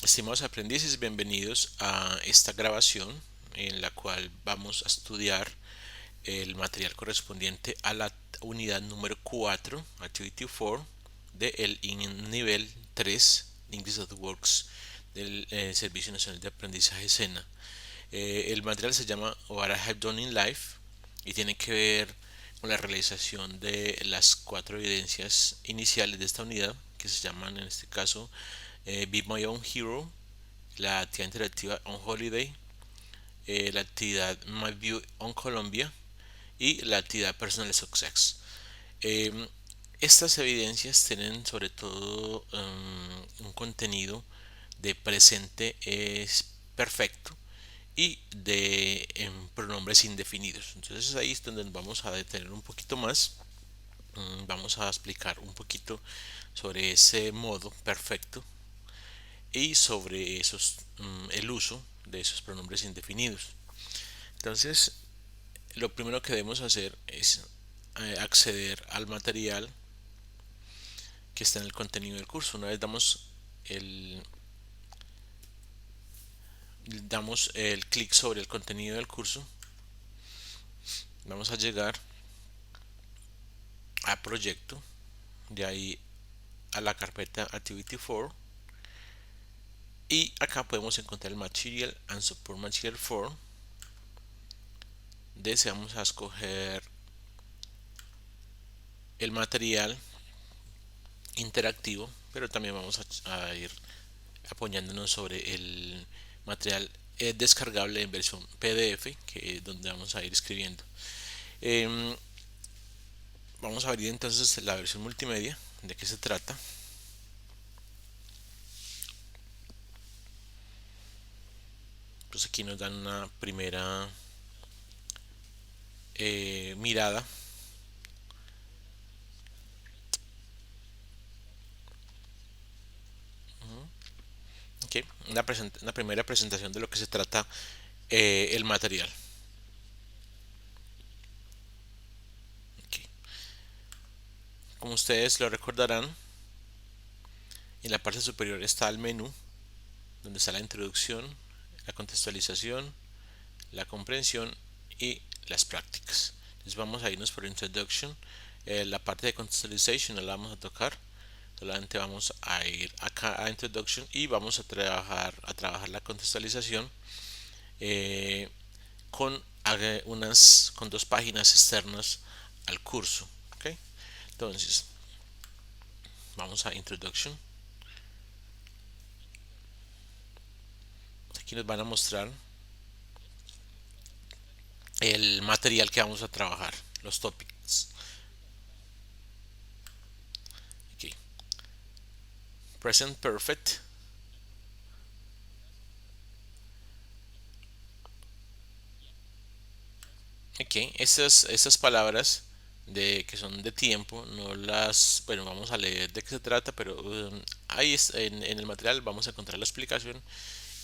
Estimados aprendices, bienvenidos a esta grabación en la cual vamos a estudiar el material correspondiente a la unidad número 4, Activity 4, del nivel 3 de English at Works del Servicio Nacional de Aprendizaje SENA. El material se llama What I Have Done in Life y tiene que ver con la realización de las cuatro evidencias iniciales de esta unidad, que se llaman en este caso Be My Own Hero, la actividad interactiva On Holiday, la actividad My View on Colombia y la actividad Personal Success. Eh, Estas evidencias tienen sobre todo un contenido de presente es perfecto y de pronombres indefinidos. Entonces ahí es donde vamos a detener un poquito más. Vamos a explicar un poquito sobre ese modo perfecto y sobre el uso de esos pronombres indefinidos. Entonces, lo primero que debemos hacer es acceder al material que está en el contenido del curso. Una vez damos el clic sobre el contenido del curso, vamos a llegar a proyecto, de ahí a la carpeta Activity 4 y acá podemos encontrar el Material and Support Material 4. Deseamos a escoger el material interactivo, pero también vamos a ir apoyándonos sobre el material descargable en versión PDF, que es donde vamos a ir escribiendo. Eh, Vamos a abrir entonces la versión multimedia. ¿De qué se trata? Pues aquí nos dan una primera mirada. Okay. Una primera presentación de lo que se trata el material. Okay. Como ustedes lo recordarán, en la parte superior está el menú, donde está la introducción, la contextualización, la comprensión y las prácticas. Entonces vamos a irnos por Introduction. La parte de Contextualization no la vamos a tocar. Solamente vamos a ir acá a Introduction y vamos a trabajar la contextualización eh, con dos páginas externas al curso. ¿Okay? Entonces vamos a Introduction. Aquí nos van a mostrar el material que vamos a trabajar, los topics. Aquí. Present Perfect. Ok, estas palabras que son de tiempo, no las, bueno, vamos a leer de qué se trata, pero ahí en el material vamos a encontrar la explicación.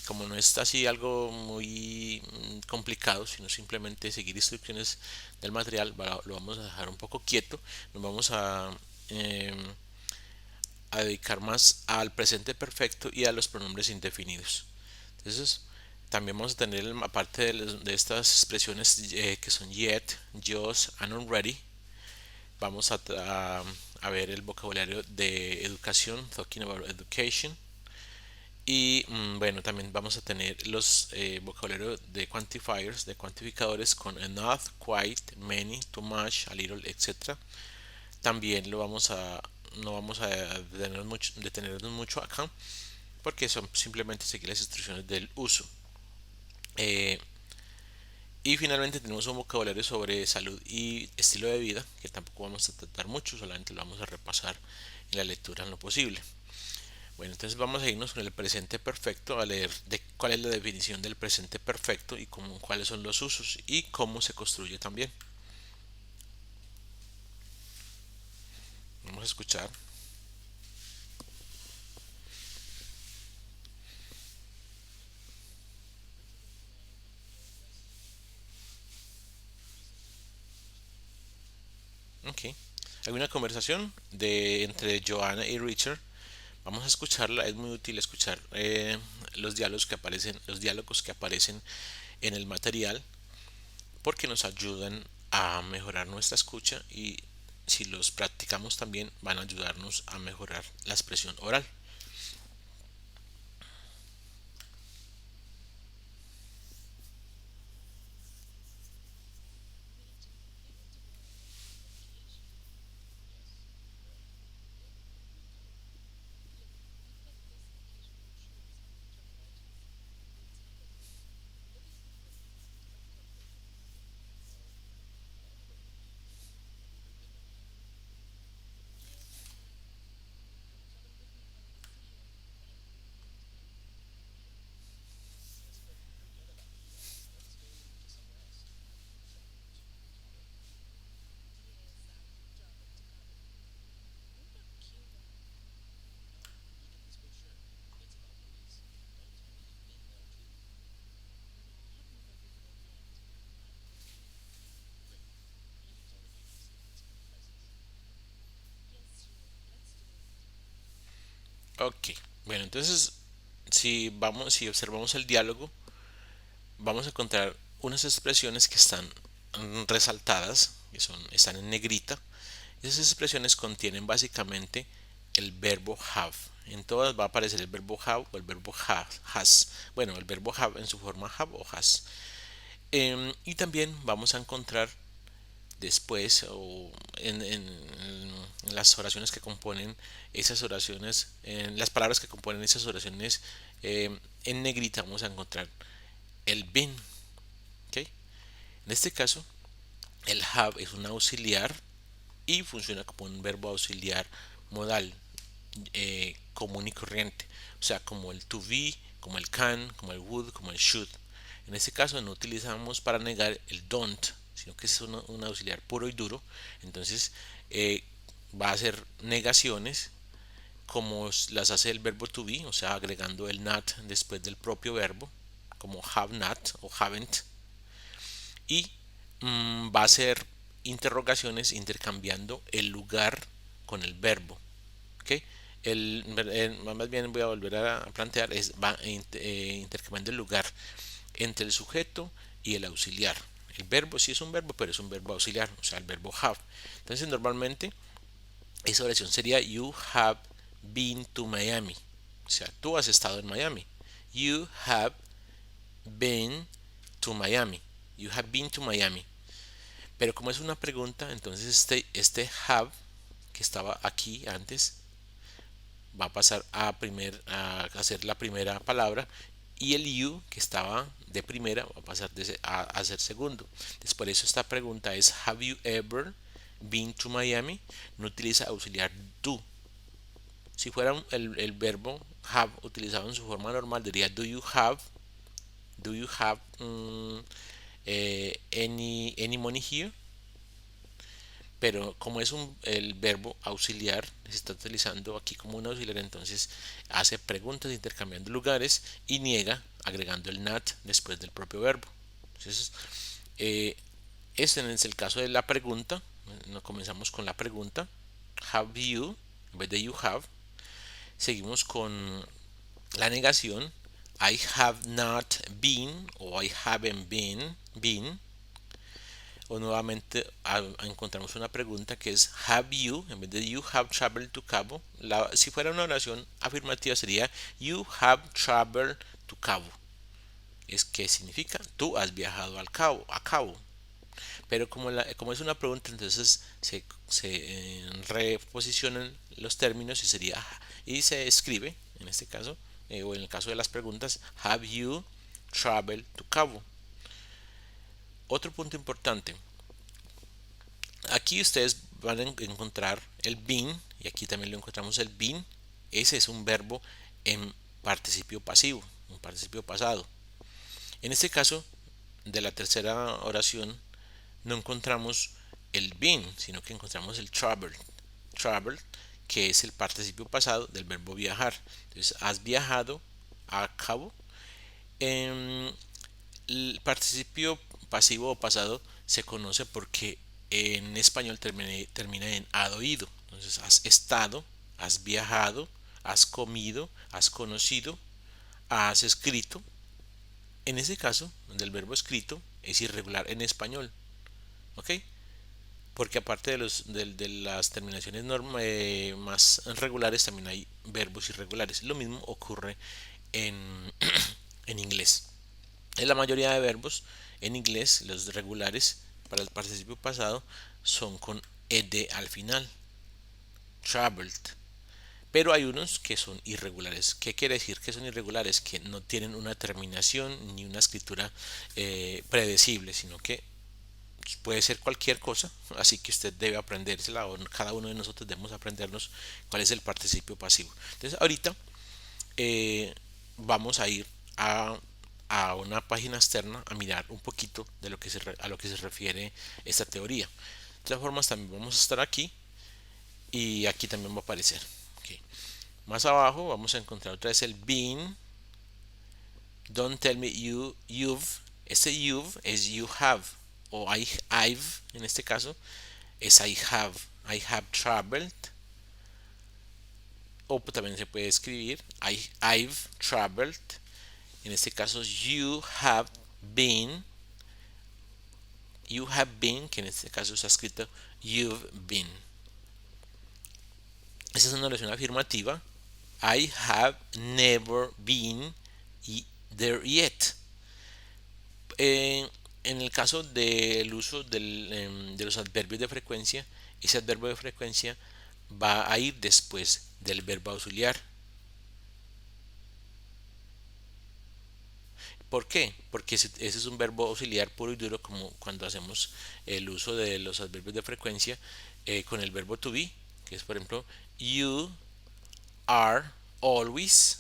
Como no es así algo muy complicado, sino simplemente seguir instrucciones del material, lo vamos a dejar un poco quieto. Nos vamos eh, a dedicar más al presente perfecto y a los pronombres indefinidos. Entonces, también vamos a tener, aparte de estas expresiones que son yet, just and already, vamos a ver el vocabulario de educación, talking about education. Y bueno, también vamos a tener los vocabularios de quantifiers, de cuantificadores con enough, quite, many, too much, a little, etc. También no vamos a detenernos mucho acá porque son simplemente seguir las instrucciones del uso. Eh, y finalmente tenemos un vocabulario sobre salud y estilo de vida que tampoco vamos a tratar mucho, solamente lo vamos a repasar en la lectura en lo posible. Bueno, entonces vamos a irnos con el presente perfecto a leer cuál es la definición del presente perfecto y cuáles son los usos y cómo se construye también. Vamos a escuchar. Ok. Hay una conversación entre Joanna y Richard. vamos a escucharla. Es muy útil escuchar los diálogos que aparecen en el material, porque nos ayudan a mejorar nuestra escucha, y si los practicamos también van a ayudarnos a mejorar la expresión oral. Ok, bueno, entonces si observamos el diálogo, vamos a encontrar unas expresiones que están resaltadas, están en negrita. Esas expresiones contienen básicamente el verbo have. En todas va a aparecer el verbo have o el verbo has. Bueno, el verbo have en su forma have o has. Y también vamos a encontrar después, o en las oraciones que componen esas oraciones, en las palabras que componen esas oraciones, en negrita vamos a encontrar el been. ¿Ok? En este caso, el have es un auxiliar y funciona como un verbo auxiliar modal, común y corriente, o sea, como el to be, como el can, como el would, como el should. En este caso no utilizamos para negar el don't, sino que es un auxiliar puro y duro. Entonces va a hacer negaciones como las hace el verbo to be, o sea, agregando el not después del propio verbo, como have not o haven't. Y va a hacer interrogaciones intercambiando el lugar con el verbo. ¿Ok? Más bien voy a volver a plantear, va intercambiando el lugar entre el sujeto y el auxiliar. El verbo sí es un verbo, pero es un verbo auxiliar, o sea, el verbo have. Entonces, normalmente esa oración sería: You have been to Miami. O sea, tú has estado en Miami. You have been to Miami. You have been to Miami. Pero como es una pregunta, entonces este have que estaba aquí antes va a pasar a ser la primera palabra, y el you que estaba de primera va a pasar a ser segundo. Entonces, por eso esta pregunta es: Have you ever been to Miami? No utiliza auxiliar do. Si fuera el verbo have utilizado en su forma normal, diría: Do you have any money here? Pero como es el verbo auxiliar, se está utilizando aquí como un auxiliar, entonces hace preguntas intercambiando lugares y niega agregando el not después del propio verbo. Entonces, este es el caso de la pregunta. Nos comenzamos con la pregunta: Have you, en vez de you have. Seguimos con la negación: I have not been o I haven't been. O nuevamente encontramos una pregunta que es: Have you, en vez de you have traveled to Cabo. Si fuera una oración afirmativa sería: You have traveled to Cabo. Es que significa: tú has viajado a Cabo. Pero como es una pregunta, entonces se reposicionan los términos y se escribe, en este caso, o en el caso de las preguntas: Have you traveled to Cabo? Otro punto importante: aquí ustedes van a encontrar el been, y aquí también lo encontramos el been. Ese es un verbo en participio pasivo, un participio pasado. En este caso de la tercera oración no encontramos el been, sino que encontramos el travel, que es el participio pasado del verbo viajar. Entonces, has viajado a Cabo. El participio pasivo o pasado se conoce porque en español termina en ado ido. Entonces, has estado, has viajado, has comido, has conocido, has escrito. En ese caso, donde el verbo escrito es irregular en español, ¿ok? Porque aparte de las terminaciones más regulares, también hay verbos irregulares. Lo mismo ocurre en, en inglés. En la mayoría de verbos en inglés, los regulares para el participio pasado son con ed al final. Traveled. Pero hay unos que son irregulares. ¿Qué quiere decir que son irregulares? Que no tienen una terminación ni una escritura predecible, sino que puede ser cualquier cosa, así que usted debe aprendérsela, o cada uno de nosotros debemos aprendernos cuál es el participio pasivo. Entonces ahorita vamos a ir a una página externa a mirar un poquito de lo que a lo que se refiere esta teoría. De todas formas, también vamos a estar aquí y aquí también va a aparecer. Okay. Más abajo vamos a encontrar otra vez el been. Don't tell me you've. Este you've es you have, o I've en este caso es I have. I have traveled, o también se puede escribir I've traveled. En este caso you have been. You have been, que en este caso está escrito you've been. Esta es una oración afirmativa. I have never been there yet. En el caso del uso de los adverbios de frecuencia, ese adverbio de frecuencia va a ir después del verbo auxiliar. ¿Por qué? Porque ese es un verbo auxiliar puro y duro, como cuando hacemos el uso de los adverbios de frecuencia con el verbo to be, que es por ejemplo you are always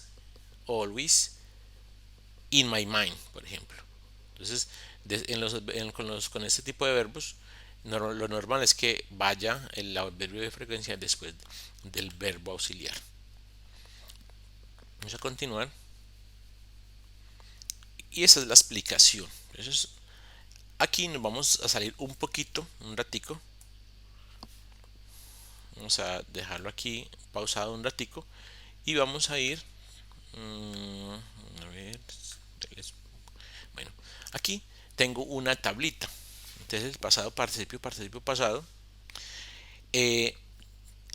in my mind, por ejemplo. Entonces, con este tipo de verbos, lo normal es que vaya el adverbio de frecuencia después del verbo auxiliar. Vamos a continuar. Y esa es la explicación. Entonces, aquí nos vamos a salir un poquito, un ratico. Vamos a dejarlo aquí pausado un ratico. Y vamos a ir. A ver. Bueno, aquí tengo una tablita. Entonces, el pasado participio pasado.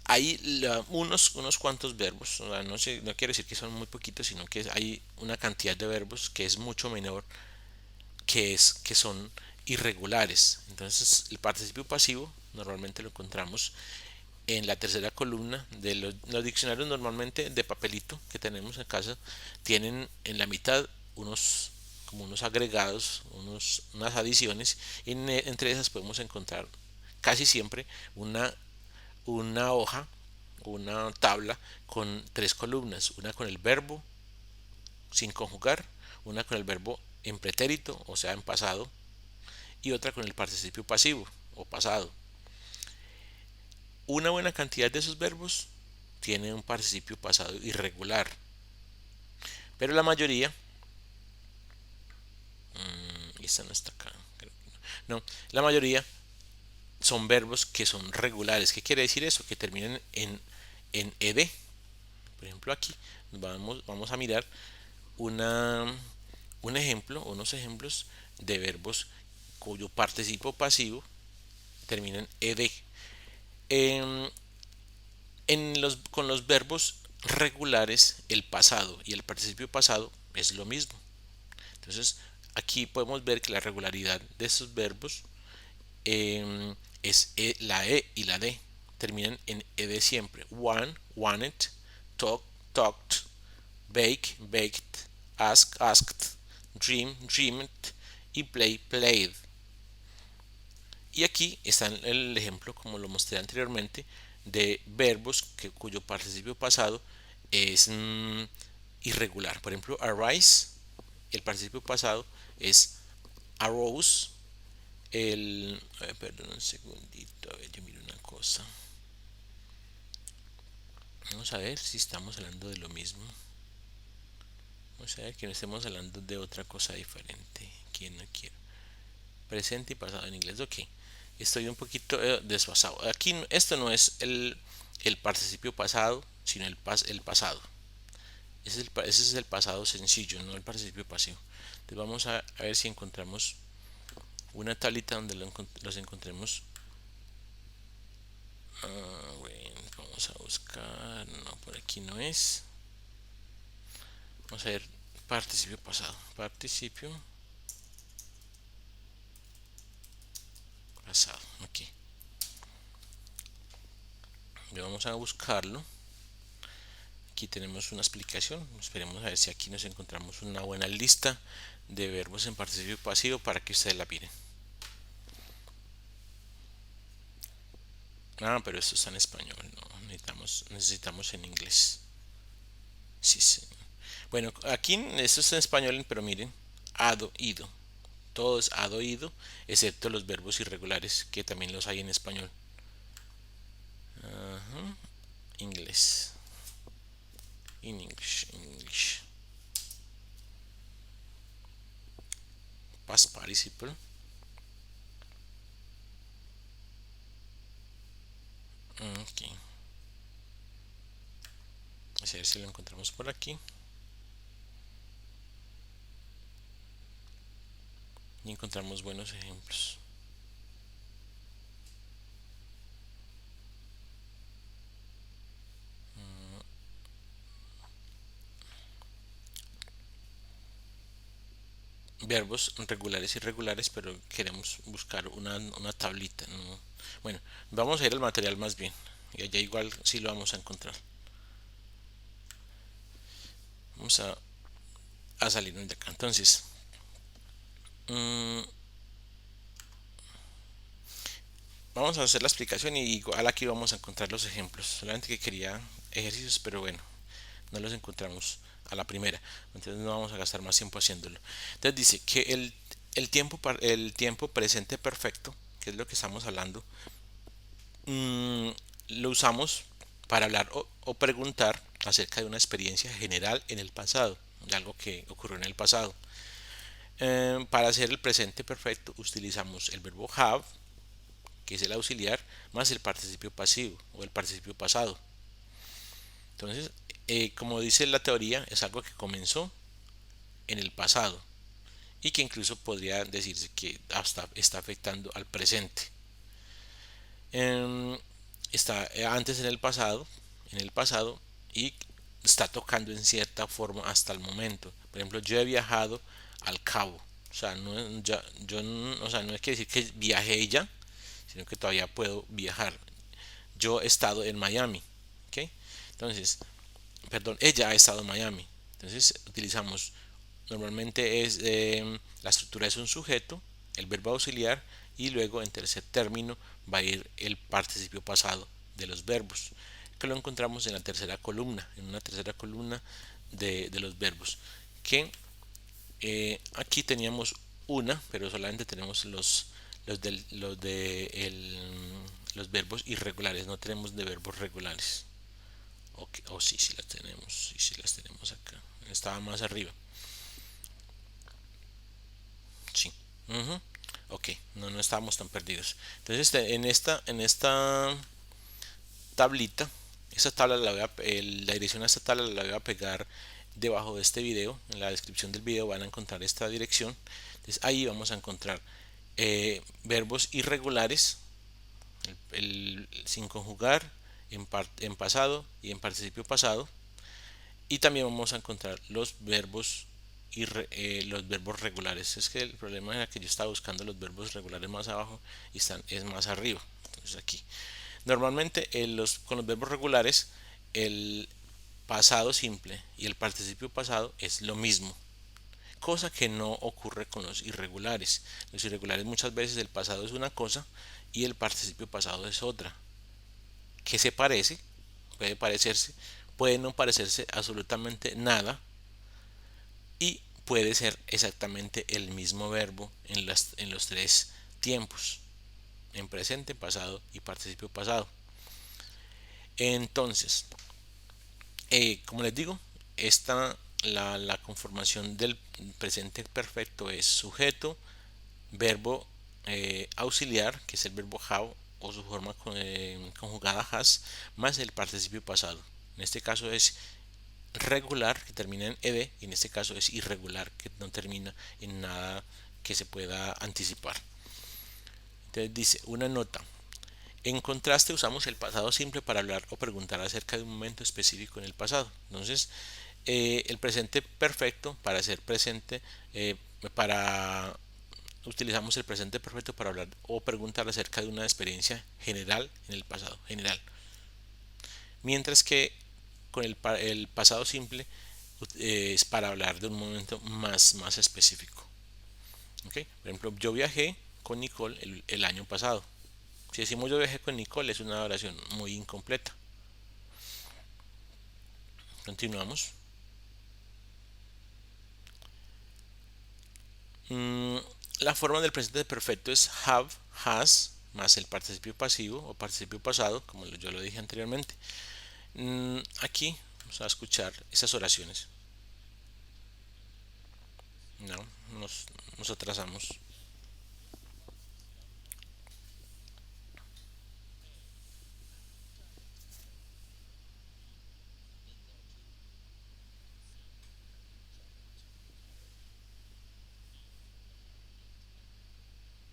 Hay unos cuantos verbos, o sea, no quiero decir que son muy poquitos, sino que hay una cantidad de verbos que es mucho menor, que son irregulares. Entonces el participio pasivo normalmente lo encontramos en la tercera columna de los diccionarios normalmente de papelito que tenemos en casa. Tienen en la mitad como unos agregados, unas adiciones, y entre esas podemos encontrar casi siempre una hoja, una tabla con tres columnas: una con el verbo sin conjugar, una con el verbo en pretérito, o sea en pasado, y otra con el participio pasivo o pasado. Una buena cantidad de esos verbos tiene un participio pasado irregular, pero la mayoría, y esta no está acá, no, la mayoría son verbos que son regulares. ¿Qué quiere decir eso? Que terminan en ed. Por ejemplo, aquí vamos a mirar unos ejemplos de verbos cuyo participo pasivo termina en ed. Con los verbos regulares, el pasado y el participio pasado es lo mismo. Entonces, aquí podemos ver que la regularidad de estos verbos es la E y la D. Terminan en ed siempre. Want, wanted, talk, talked, bake, baked, ask, asked, dream, dreamed y play, played. Y aquí está el ejemplo, como lo mostré anteriormente, de verbos cuyo participio pasado es irregular. Por ejemplo, arise, el participio pasado es arose. Perdón un segundito, a ver, yo miro una cosa. Vamos a ver si estamos hablando de lo mismo. Vamos a ver que no estemos hablando de otra cosa diferente. ¿Quién no quiere? Presente y pasado en inglés. Ok, estoy un poquito desfasado. Aquí esto no es el participio pasado, sino el pasado. Ese es el pasado sencillo, no el participio pasivo. Entonces vamos a ver si encontramos una tablita donde los encontremos. Bueno, vamos a buscar, no, por aquí no es. Vamos a ver participio pasado. Participio pasado, ok. Vamos a buscarlo. Aquí tenemos una explicación. Esperemos a ver si aquí nos encontramos una buena lista de verbos en participio pasivo para que ustedes la miren. Ah, pero esto está en español, no, necesitamos en inglés. Sí, sí. Bueno, aquí esto está en español, pero miren, ado, ido. Todo es ado, ido, excepto los verbos irregulares, que también los hay en español. Ajá. Inglés. In English, English. Past participle. Ok. A ver si lo encontramos por aquí. Y encontramos buenos ejemplos. Verbos regulares y irregulares, pero queremos buscar una tablita, ¿no? Bueno, vamos a ir al material más bien. Y allá igual sí lo vamos a encontrar. Vamos a salirnos de acá. Entonces, vamos a hacer la explicación y igual aquí vamos a encontrar los ejemplos. Solamente que quería ejercicios, pero bueno, no los encontramos a la primera. Entonces no vamos a gastar más tiempo haciéndolo. Entonces dice que el tiempo presente perfecto, que es lo que estamos hablando, mm, lo usamos para hablar o preguntar acerca de una experiencia general en el pasado, de algo que ocurrió en el pasado. Para hacer el presente perfecto utilizamos el verbo have, que es el auxiliar, más el participio pasivo o el participio pasado. Entonces, como dice la teoría, es algo que comenzó en el pasado y que incluso podría decirse que hasta está afectando al presente. Em, Está antes en el pasado y está tocando en cierta forma hasta el momento. Por ejemplo, yo he viajado al Cabo. O sea, o sea, no es que decir que viajé ya, sino que todavía puedo viajar. Yo he estado en Miami. ¿Ok? Entonces, perdón, ella ha estado en Miami. Entonces, utilizamos, normalmente la estructura es un sujeto, el verbo auxiliar y luego en tercer término va a ir el participio pasado de los verbos, que lo encontramos en la tercera columna, en una tercera columna de los verbos, que aquí teníamos una, pero solamente tenemos los verbos irregulares, no tenemos de verbos regulares. O sí, sí las tenemos, sí, sí las tenemos acá. Estaba más arriba. Sí. Ujú. Ok, no estábamos tan perdidos. Entonces, en esta tablita, esta tabla la dirección a esta tabla la voy a pegar debajo de este video. En la descripción del video van a encontrar esta dirección. Entonces, ahí vamos a encontrar verbos irregulares, sin conjugar, en pasado y en participio pasado. Y también vamos a encontrar los verbos regulares. Es que el problema era que yo estaba buscando los verbos regulares más abajo y es más arriba. Entonces aquí. Normalmente con los verbos regulares el pasado simple y el participio pasado es lo mismo. Cosa que no ocurre con los irregulares. Los irregulares muchas veces el pasado es una cosa y el participio pasado es otra. Que se parece, puede parecerse, puede no parecerse absolutamente nada y puede ser exactamente el mismo verbo en los tres tiempos, en presente, pasado y participio pasado. Entonces, como les digo, la conformación del presente perfecto es sujeto, verbo auxiliar, que es el verbo have o su forma conjugada has, más el participio pasado. En este caso es regular, que termina en ed, y en este caso es irregular, que no termina en nada que se pueda anticipar. Entonces dice una nota. En contraste, usamos el pasado simple para hablar o preguntar acerca de un momento específico en el pasado. Entonces, el presente perfecto para ser presente, para utilizamos el presente perfecto para hablar o preguntar acerca de una experiencia general en el pasado, general. Mientras que con el pasado simple es para hablar de un momento más específico. ¿Okay? Por ejemplo, yo viajé con Nicole el año pasado. Si decimos yo viajé con Nicole es una oración muy incompleta. Continuamos. Mm, la forma del presente perfecto es have, has, más el participio pasivo o participio pasado, como yo lo dije anteriormente. Aquí vamos a escuchar esas oraciones. No, nos atrasamos.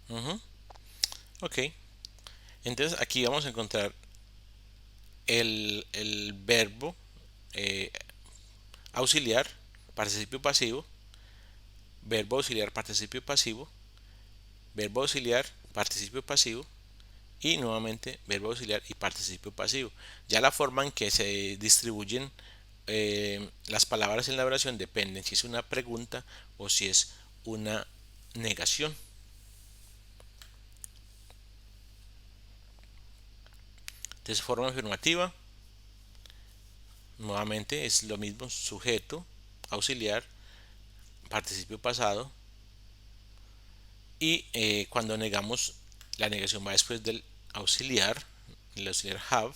Ujú. Ok, entonces aquí vamos a encontrar el verbo eh, auxiliar, participio pasivo, verbo auxiliar, participio pasivo, verbo auxiliar, participio pasivo y nuevamente verbo auxiliar y participio pasivo. Ya la forma en que se distribuyen las palabras en la oración dependen si es una pregunta o si es una negación. Entonces, forma afirmativa, nuevamente es lo mismo, sujeto, auxiliar, participio pasado, y cuando negamos, la negación va después del auxiliar, el auxiliar have,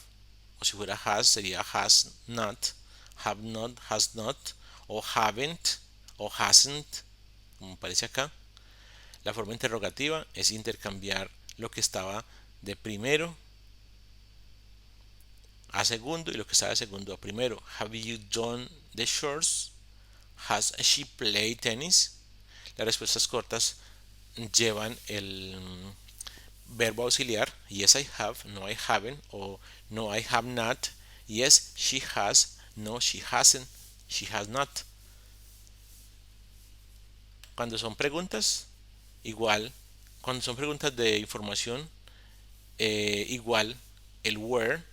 o si fuera has sería has not, have not, has not, o haven't, o hasn't, como aparece acá. La forma interrogativa es intercambiar lo que estaba de primero a segundo y lo que estaba de segundo a primero. Have you done the chores? Has she played tennis? Las respuestas cortas llevan el verbo auxiliar. Yes, I have. No, I haven't. O no, I have not. Yes, she has. No, she hasn't. She has not. Cuando son preguntas, igual. Cuando son preguntas de información, igual el where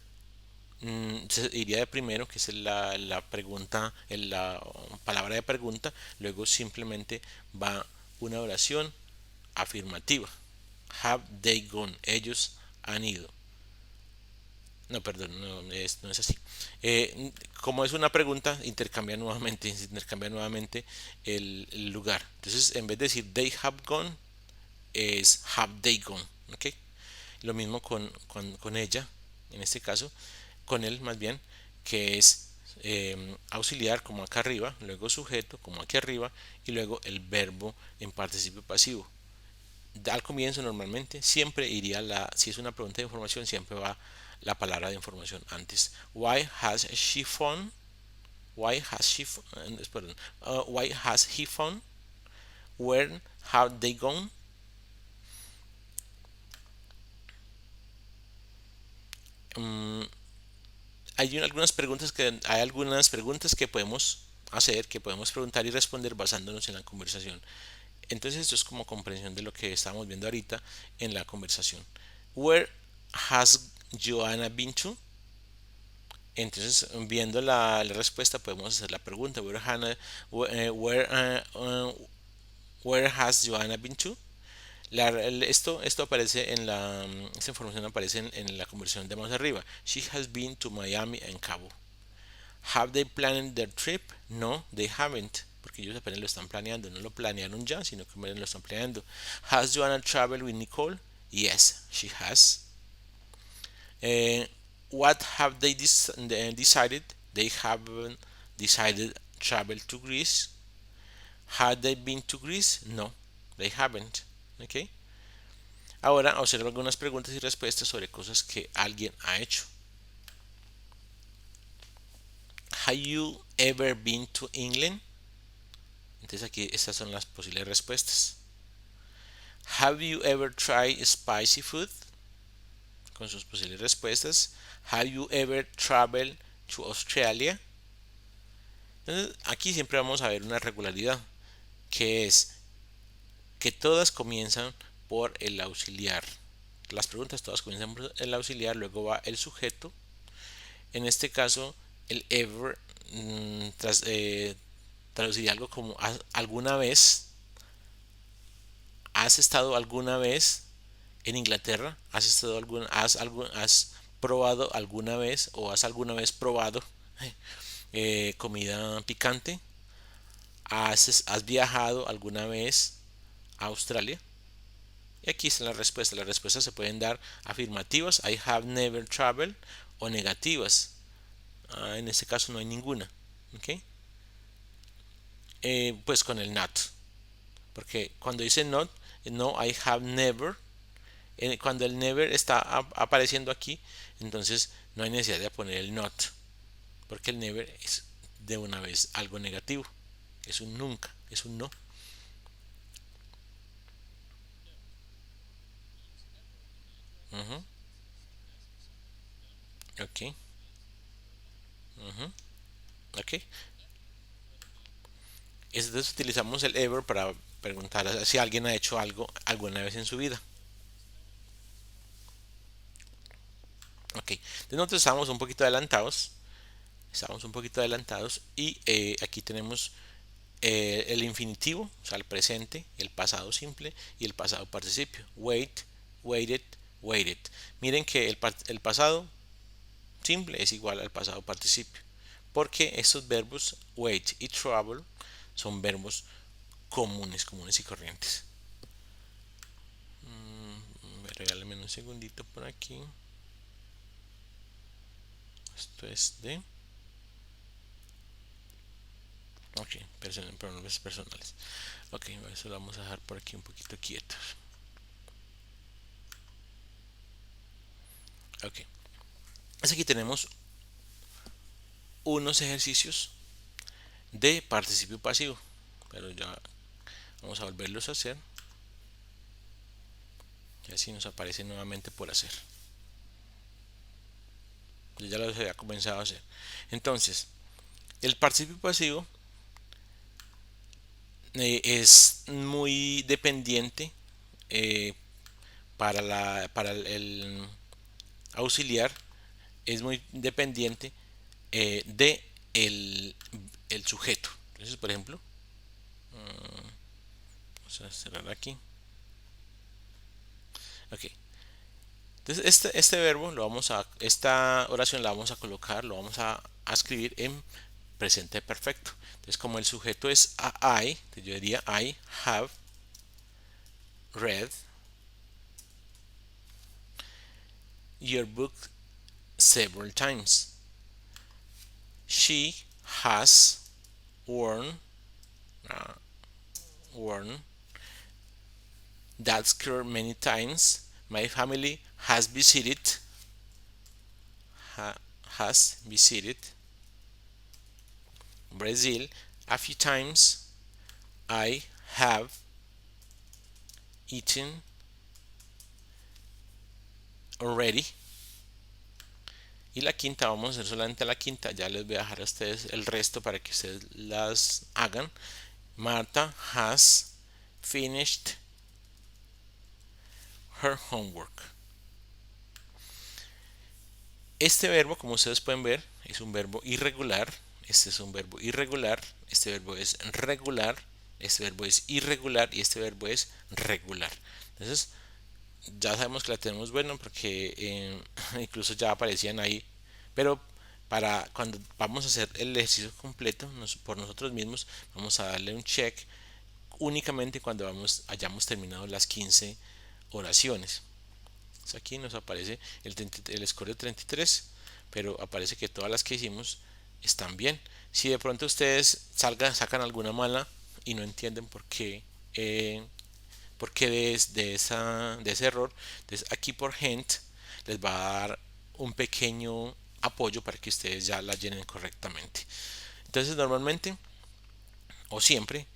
se iría de primero, que es la pregunta, la palabra de pregunta, luego simplemente va una oración afirmativa. Have they gone? Ellos han ido. No, perdón, no es así. Como es una pregunta, intercambia nuevamente el lugar. Entonces, en vez de decir they have gone, es have they gone. ¿Ok? Lo mismo con ella, en este caso, con él más bien, que es auxiliar como acá arriba, luego sujeto como aquí arriba y luego el verbo en participio pasivo. Al comienzo normalmente siempre iría si es una pregunta de información, siempre va la palabra de información antes. Why has she phone? Why has she perdón, why has he phone? Where have they gone? Mm, hay algunas preguntas que podemos hacer, que podemos preguntar y responder basándonos en la conversación. Entonces esto es como comprensión de lo que estábamos viendo ahorita en la conversación. Where has Joanna been to? Entonces, viendo la respuesta, podemos hacer la pregunta: where has Joanna been to? Esto aparece esta información aparece en la conversación de más arriba. She has been to Miami and Cabo. Have they planned their trip? No, they haven't. Porque ellos apenas lo están planeando. No lo planearon ya, sino que apenas lo están planeando. Has Joanna traveled with Nicole? Yes, she has. Uh, what have they decided? They haven't decided travel to Greece. Have they been to Greece? No, they haven't. Okay. Ahora observa algunas preguntas y respuestas sobre cosas que alguien ha hecho. Have you ever been to England? Entonces aquí estas son las posibles respuestas. Have you ever tried spicy food? Con sus posibles respuestas. Have you ever traveled to Australia? Entonces aquí siempre vamos a ver una regularidad, que es que todas comienzan por el auxiliar. Las preguntas todas comienzan por el auxiliar, luego va el sujeto. En este caso, el ever traduciría algo como alguna vez. ¿Has estado alguna vez en Inglaterra? ¿Has probado alguna vez o has alguna vez probado comida picante? ¿Has viajado alguna vez a Australia? Y aquí están las respuestas. Las respuestas se pueden dar afirmativas, I have never traveled, o negativas. En este caso no hay ninguna. ¿Okay? Pues con el not. Porque cuando dice not, no, I have never. Cuando el never está apareciendo aquí, entonces no hay necesidad de poner el not. Porque el never es de una vez algo negativo. Es un nunca, es un no. Ujú. Ok, ok. Entonces utilizamos el ever para preguntar si alguien ha hecho algo alguna vez en su vida. Ok, entonces nosotros estábamos un poquito adelantados. Estábamos un poquito adelantados y aquí tenemos el infinitivo, o sea, el presente, el pasado simple y el pasado participio. Wait, waited, waited. Miren que el pasado simple es igual al pasado participio, porque estos verbos wait y travel son verbos comunes y corrientes. Regálame un segundito por aquí. Esto es de... Ok, pronombres personales. Ok, eso lo vamos a dejar por aquí un poquito quietos. Ok, pues aquí tenemos unos ejercicios de participio pasivo, pero ya vamos a volverlos a hacer y así nos aparece nuevamente por hacer. Yo ya los había comenzado a hacer. Entonces, el participio pasivo es muy dependiente eh, para el auxiliar, es muy dependiente de el sujeto. Entonces, por ejemplo, vamos a cerrar aquí. Ok. Entonces, este verbo esta oración la vamos a colocar, lo vamos a escribir en presente perfecto. Entonces, como el sujeto es I, yo diría I have read your book several times. She has worn uh, worn that skirt many times. My family ha, has visited Brazil a few times. I have eaten already. Y la quinta, vamos a hacer solamente la quinta. Ya les voy a dejar a ustedes el resto para que ustedes las hagan. Marta has finished her homework. Este verbo, como ustedes pueden ver, es un verbo irregular. Este es un verbo irregular. Este verbo es regular. Este verbo es irregular y este verbo es regular. Entonces, ya sabemos que la tenemos bueno porque incluso ya aparecían ahí. Pero para cuando vamos a hacer el ejercicio completo por nosotros mismos, vamos a darle un check únicamente cuando hayamos terminado las 15 oraciones. Aquí nos aparece el score de 33, pero aparece que todas las que hicimos están bien. Si de pronto ustedes sacan alguna mala y no entienden por qué de ese error, entonces aquí por hint les va a dar un pequeño apoyo para que ustedes ya la llenen correctamente. Entonces normalmente o siempre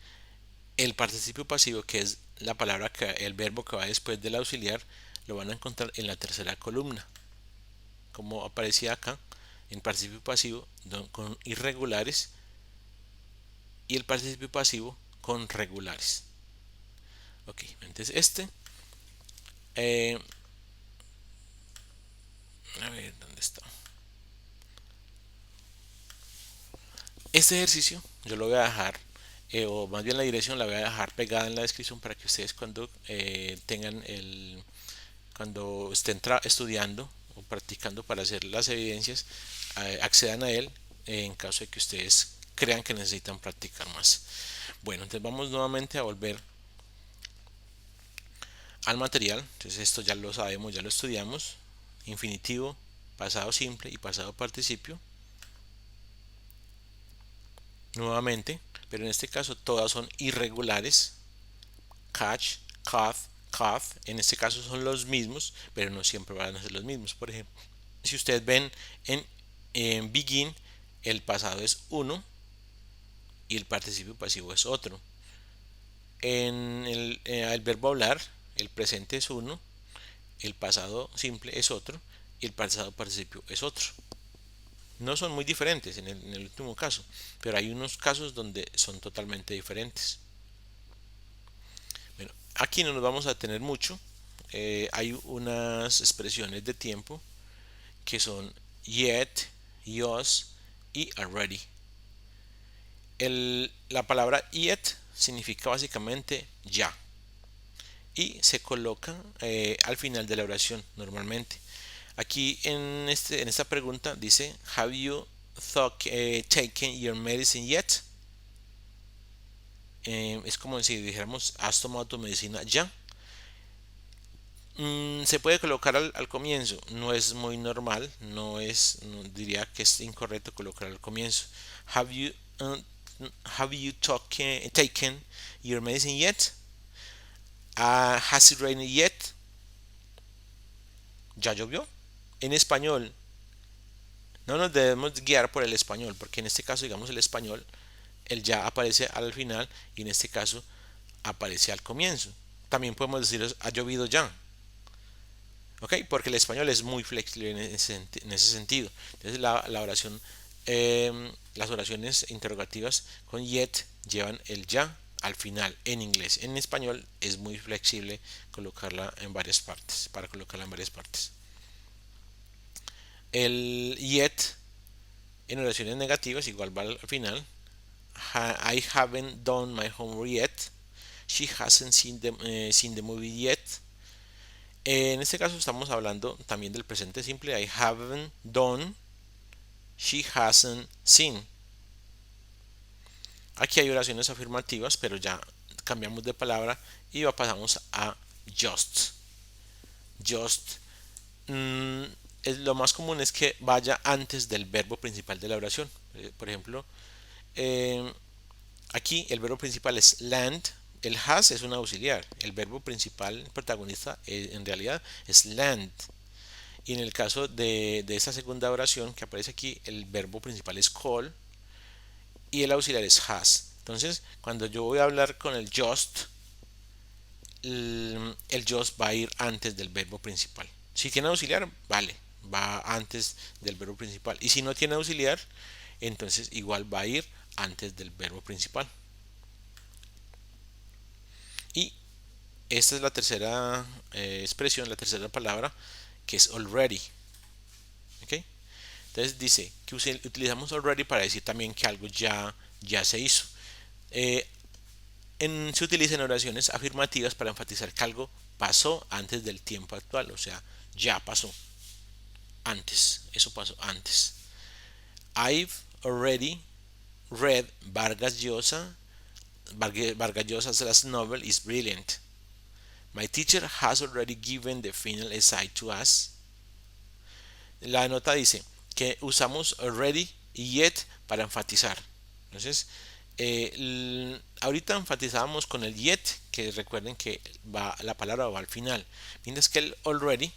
el participio pasivo, que es la palabra el verbo que va después del auxiliar, lo van a encontrar en la tercera columna, como aparecía acá, en participio pasivo con irregulares y el participio pasivo con regulares. Ok, entonces eh, a ver, ¿dónde está? Este ejercicio yo lo voy a dejar, o más bien la dirección la voy a dejar pegada en la descripción para que ustedes cuando cuando estén estudiando o practicando para hacer las evidencias, accedan a él en caso de que ustedes crean que necesitan practicar más. Bueno, entonces vamos nuevamente a volver al material. Entonces esto ya lo sabemos, ya lo estudiamos. Infinitivo, pasado simple y pasado participio. Nuevamente, pero en este caso todas son irregulares. Catch, caught, caught. En este caso son los mismos, pero no siempre van a ser los mismos. Por ejemplo, si ustedes ven en begin, el pasado es uno y el participio pasivo es otro. En el verbo hablar, el presente es uno, el pasado simple es otro y el pasado participio es otro. No son muy diferentes en el último caso, pero hay unos casos donde son totalmente diferentes. Bueno, aquí no nos vamos a tener mucho. Hay unas expresiones de tiempo que son yet, just y already. La palabra yet significa básicamente ya y se coloca al final de la oración normalmente. Aquí en esta pregunta dice, have you taken your medicine yet? Es como si dijéramos, ¿has tomado tu medicina ya? Se puede colocar al comienzo, no es muy normal, no diría que es incorrecto colocar al comienzo. Have you, uh, have you taken your medicine yet? Has it rained yet? ¿Ya llovió? En español, no nos debemos guiar por el español, porque en este caso, digamos, el español, el ya aparece al final y en este caso aparece al comienzo. También podemos decir, ha llovido ya. ¿Ok? Porque el español es muy flexible en ese sentido. Entonces la oración, las oraciones interrogativas con yet llevan el ya al final en inglés. En español es muy flexible colocarla en varias partes, para colocarla en varias partes. El yet en oraciones negativas igual va al final. I haven't done my homework yet. She hasn't seen the movie yet. En este caso estamos hablando también del presente simple. I haven't done. She hasn't seen. Aquí hay oraciones afirmativas, pero ya cambiamos de palabra y pasamos a just. Just. Lo más común es que vaya antes del verbo principal de la oración. Por ejemplo, eh, aquí el verbo principal es land. El has es un auxiliar. El verbo principal, el protagonista, en realidad es land. Y en el caso de esta segunda oración que aparece aquí, el verbo principal es call y el auxiliar es has. Entonces, cuando yo voy a hablar con el just, el just va a ir antes del verbo principal. Si tiene auxiliar, vale, va antes del verbo principal. Y si no tiene auxiliar, entonces igual va a ir antes del verbo principal. Y esta es la tercera expresión, la tercera palabra, que es already. ¿Okay? Entonces dice que utilizamos already para decir también que algo ya se hizo. Eh, se utiliza en oraciones afirmativas para enfatizar que algo pasó antes del tiempo actual, o sea, ya pasó. Antes, eso pasó antes. I've already read Vargas Llosa. Vargas Llosa's last novel is brilliant. My teacher has already given the final essay to us. La nota dice que usamos already y yet para enfatizar. Entonces, ahorita enfatizábamos con el yet, que recuerden que la palabra va al final, mientras que el already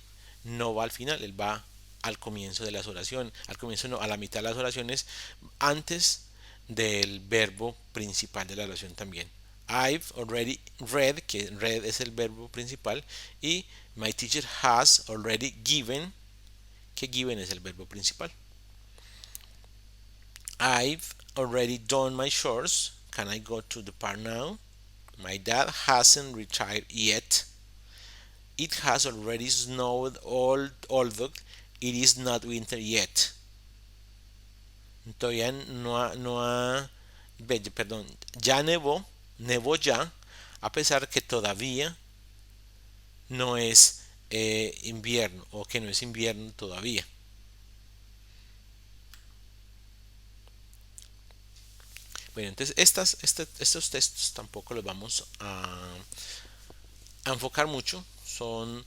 no va al final, él va al comienzo de las oraciones, al comienzo no, a la mitad de las oraciones, antes del verbo principal de la oración también. I've already read, que read es el verbo principal, y my teacher has already given, que given es el verbo principal. I've already done my chores. Can I go to the park now? My dad hasn't retired yet. It has already snowed although it is not winter yet. Todavía perdón, ya nevó ya, a pesar que todavía no es invierno o que no es invierno todavía. Bueno, entonces estos textos tampoco los vamos a enfocar mucho, son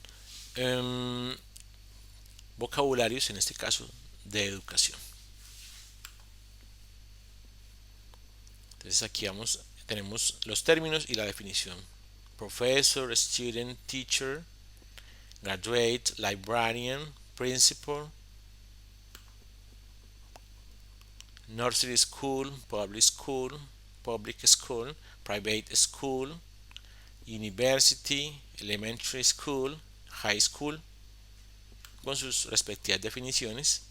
em, vocabularios, en este caso, de educación. Entonces aquí tenemos los términos y la definición. Professor, student, teacher, graduate, librarian, principal, nursery school, public school, private school, university, elementary school, high school, con sus respectivas definiciones.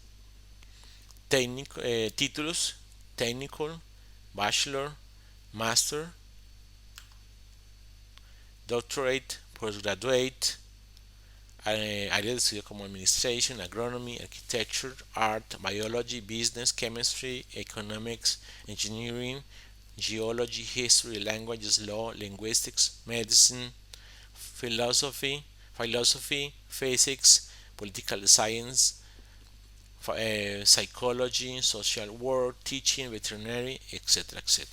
Títulos, technical, bachelor, master, doctorate, postgraduate, áreas de estudio como administration, agronomy, architecture, art, biology, business, chemistry, economics, engineering, geology, history, languages, law, linguistics, medicine, philosophy, physics, political science, psychology, social work, teaching, veterinary, etc., etc.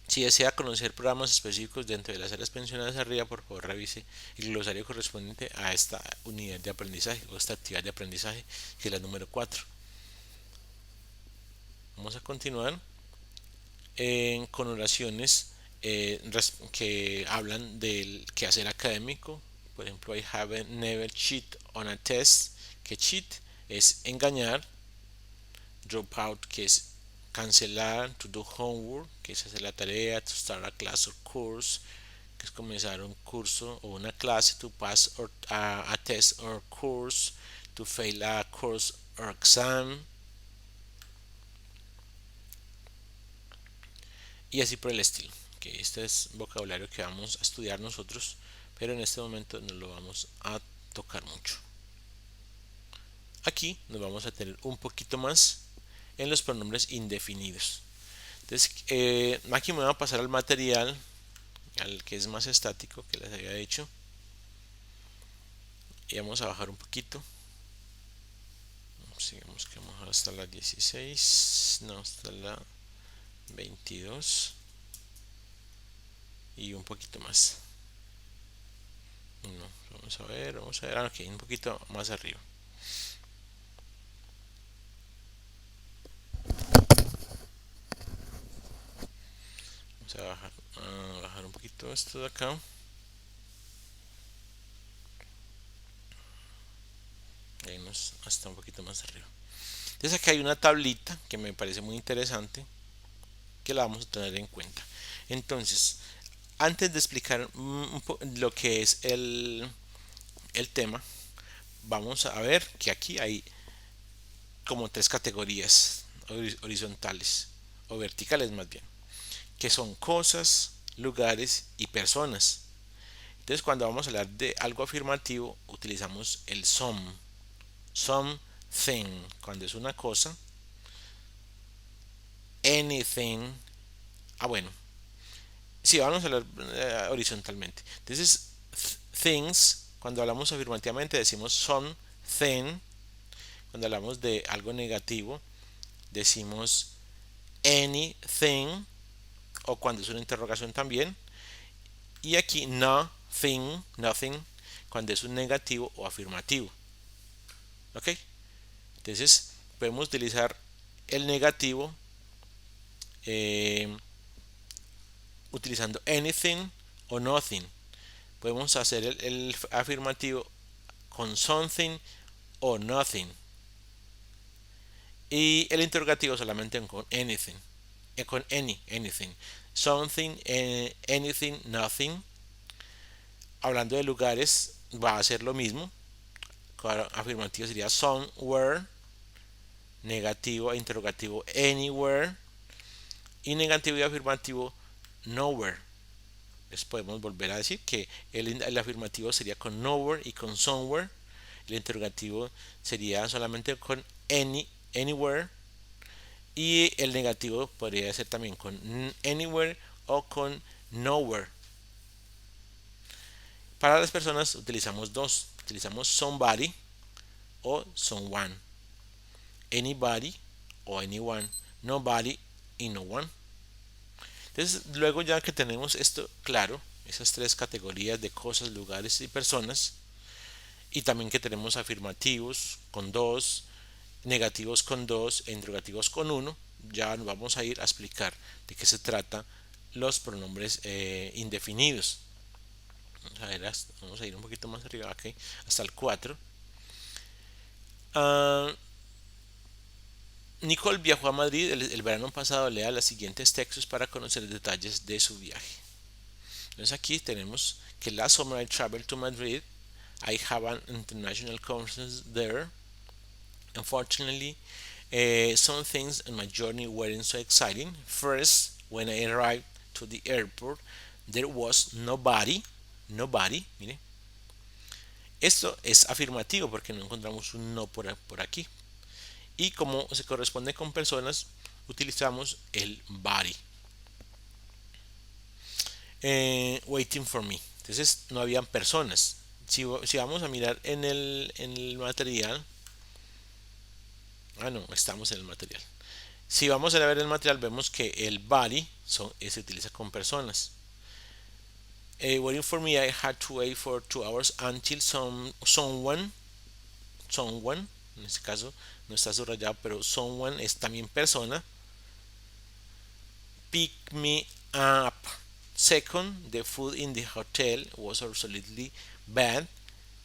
Si desea conocer programas específicos dentro de las áreas mencionadas arriba, por favor revise el glosario correspondiente a esta unidad de aprendizaje o esta actividad de aprendizaje, que es la número 4. Vamos a continuar con oraciones que hablan del quehacer académico. Por ejemplo, I haven't never cheat on a test, que cheat es engañar, drop out, que es cancelar, to do homework, que es hacer la tarea, to start a class or course, que es comenzar un curso o una clase, to pass a test or course, to fail a course or exam, y así por el estilo. Que este es vocabulario que vamos a estudiar nosotros, pero en este momento no lo vamos a tocar mucho. Aquí nos vamos a tener un poquito más en los pronombres indefinidos. Entonces, aquí me voy a pasar al material, al que es más estático que les había dicho, y vamos a bajar un poquito. Sigamos que vamos hasta la 16, no, hasta la 22 y un poquito más. No, vamos a ver, ok, un poquito más arriba. Vamos a bajar un poquito esto de acá. Irnos hasta un poquito más arriba. Entonces acá hay una tablita que me parece muy interesante, que la vamos a tener en cuenta. Entonces, antes de explicar lo que es el tema, vamos a ver que aquí hay como 3 categorías horizontales o verticales más bien, que son cosas, lugares y personas. Entonces, cuando vamos a hablar de algo afirmativo, utilizamos el something cuando es una cosa, anything, bueno, sí, vamos a hablar horizontalmente. Entonces, things, cuando hablamos afirmativamente decimos something. Cuando hablamos de algo negativo decimos anything, o cuando es una interrogación también. Y aquí nothing, cuando es un negativo o afirmativo. ¿Ok? Entonces podemos utilizar el negativo utilizando anything o nothing. Podemos hacer el afirmativo con something o nothing. Y el interrogativo solamente con anything, con anything. Something, anything, nothing. Hablando de lugares, va a ser lo mismo. Afirmativo sería somewhere, negativo e interrogativo anywhere, y negativo y afirmativo nowhere. Les podemos volver a decir que el afirmativo sería con nowhere y con somewhere. El interrogativo sería solamente con anywhere, y el negativo podría ser también con anywhere o con nowhere. Para las personas utilizamos dos. Utilizamos somebody o someone, anybody o anyone, nobody y no one. Entonces, luego ya que tenemos esto claro, esas tres categorías de cosas, lugares y personas, y también que tenemos afirmativos con dos, negativos con dos e interrogativos con uno, ya nos vamos a ir a explicar de qué se trata los pronombres indefinidos. Vamos a ir un poquito más arriba, aquí, hasta el 4. Nicole viajó a Madrid el verano pasado. Lea los siguientes textos para conocer detalles de su viaje. Entonces aquí tenemos que last summer I traveled to Madrid. I have an international conference there. Unfortunately, some things on my journey weren't so exciting. First, when I arrived to the airport, there was nobody. Nobody, mire. Esto es afirmativo porque no encontramos un no por aquí. Y como se corresponde con personas, utilizamos el body. Waiting for me. Entonces no habían personas. Si vamos a mirar en el material. No, estamos en el material. Si vamos a ver el material, vemos que el body se utiliza con personas. Waiting for me, I had to wait for 2 hours until someone, en este caso no está subrayado, pero someone es también persona, pick me up. Second, the food in the hotel was absolutely bad.